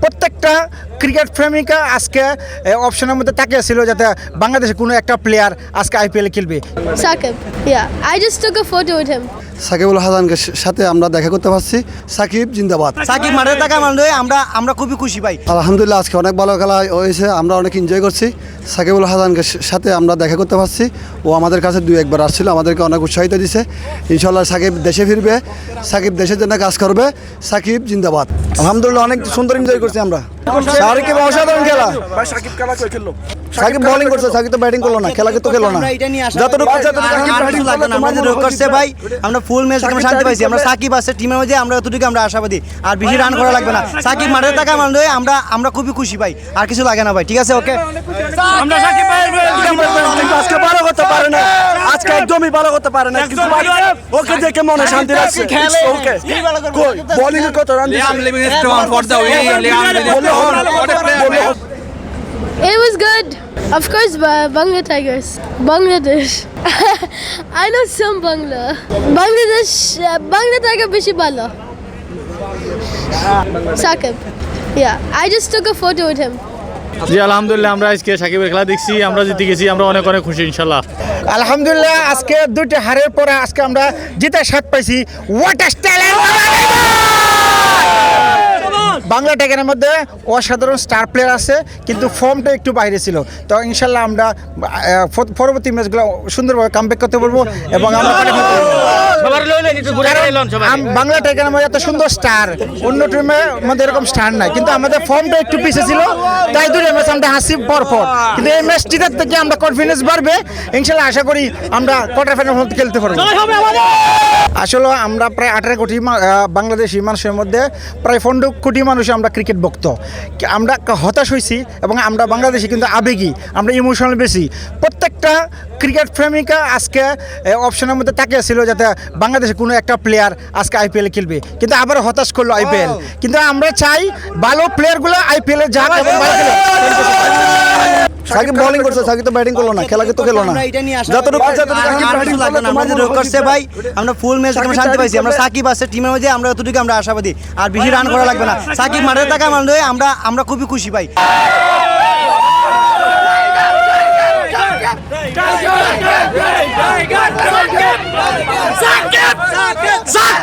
প্রত্যেকটা ক্রিকেট প্রেমিকা আজকে অপশনের মধ্যে তাকিয়ে ছিল যাতে বাংলাদেশের কোনো একটা প্লেয়ার আজকে আইপিএলে খেলবে। Sakib, yeah. I just took a photo with him. Shakibul হাসানের সাথে আমরা দেখা করতে পারছি। সাকিব জিন্দাবাদ। সাকিব মাঠে থাকা মানে আমরা খুবই খুশি ভাই। আলহামদুলিল্লাহ আজকে অনেক ভালো খেলা হয়েছে, আমরা অনেক এনজয় করছি। সাকিবুল হাসানের সাথে আমরা দেখা করতে পারছি। ও আমাদের কাছে 2-1 আসছিল, আমাদেরকে অনেক উৎসাহিত দিছে। ইনশাল্লাহ সাকিব দেশে ফিরবে, সাকিব দেশের জন্য কাজ করবে। সাকিব জিন্দাবাদ। আলহামদুলিল্লাহ অনেক সুন্দর এনজয় করছি আমরা। সাকিব অসাধারণ খেলা। সাকিব বোলিং করছে, সাকিব তো ব্যাটিং করলো না, খেলা কিন্তু খেলো না। যতটুকু করছে ভাই, আমরা ফুল ম্যাচ আমরা শান্তি পাইছি। আমরা সাকিব আছে টিমের মধ্যে, আমরা এতটুকু আমরা আশাবাদী। আর বেশি রান করা লাগবে না। সাকিব মাঠে থাকা মানে আমরা খুবই খুশি ভাই, আর কিছু লাগে না ভাই। ঠিক আছে, ওকে। আমরা সাকিব আজকে ভালো করতে পারে না, আজকে একদমই ভালো করতে পারে না, কিছু ওকে দেখে মনে শান্তি লাগছে। ওকে বোলিং এর কত run It was good. Of course, Bangla Tigers. Bangladesh. I know some Bangla. Bangla Tiger beshi balo. Sakib. Yeah. I just took a photo with him. জি আলহামদুলিল্লাহ, আমরা আজকে সাকিবের খেলা দেখছি, আমরা জিতে গেছি, আমরা অনেক অনেক খুশি ইনশাল্লাহ। আলহামদুলিল্লাহ আজকে 2টা হারের পরে আজকে আমরা জিতার স্বাদ পাইছি। What a talent! বাংলা টাইগারের মধ্যে অসাধারণ স্টার প্লেয়ার আছে, কিন্তু ফর্মটা একটু বাইরে ছিল। তো ইনশাল্লাহ আমরা পরবর্তী ম্যাচগুলো সুন্দরভাবে কামব্যাক করতে পারবো এবং আমরা বাংলা টাইগারের মধ্যে এত সুন্দর স্টার অন্য টিমের মধ্যে এরকম স্টার নাই, কিন্তু আমাদের ফর্মটা একটু পিছিয়ে ছিল, তাই 2টা ম্যাচ আমরা হাসি পরপর। কিন্তু এই ম্যাচটিতে থেকে আমরা কনফিডেন্স বাড়বে ইনশাল্লাহ। আশা করি আমরা কোয়ার্টার ফাইনাল পর্যন্ত খেলতে পারবো। আসলে আমরা প্রায় 18 কোটি বাংলাদেশি মানুষের মধ্যে প্রায় 15 কোটি মানুষ আমরা ক্রিকেট ভক্ত। আমরা হতাশ হয়েছি এবং আমরা বাংলাদেশি কিন্তু আবেগী, আমরা ইমোশনাল বেশি। প্রত্যেকটা ক্রিকেট প্রেমিকা আজকে অপশনের মধ্যে তাকিয়ে ছিল যাতে বাংলাদেশের কোনো একটা প্লেয়ার আজকে আইপিএলে খেলবে, কিন্তু আবার হতাশ করলো আইপিএল। কিন্তু আমরা চাই ভালো প্লেয়ারগুলো আইপিএলে যাক এবং ভালো খেলে। সাকিব বোলিং করছে, সাকিব তো ব্যাটিং করলো না, খেলা কিন্তু খেলো না। যতটুকু করছে ভাই, আমরা ফুল ম্যাচ আমরা শান্তি পাইছি। আমরা সাকিব আছে টিমের মধ্যে, আমরা এতটুকু আমরা আশাবাদী। আর বেশি রান করা লাগবে না। সাকিব মাঠে থাকা মানে আমরা খুবই খুশি ভাই। Tiger!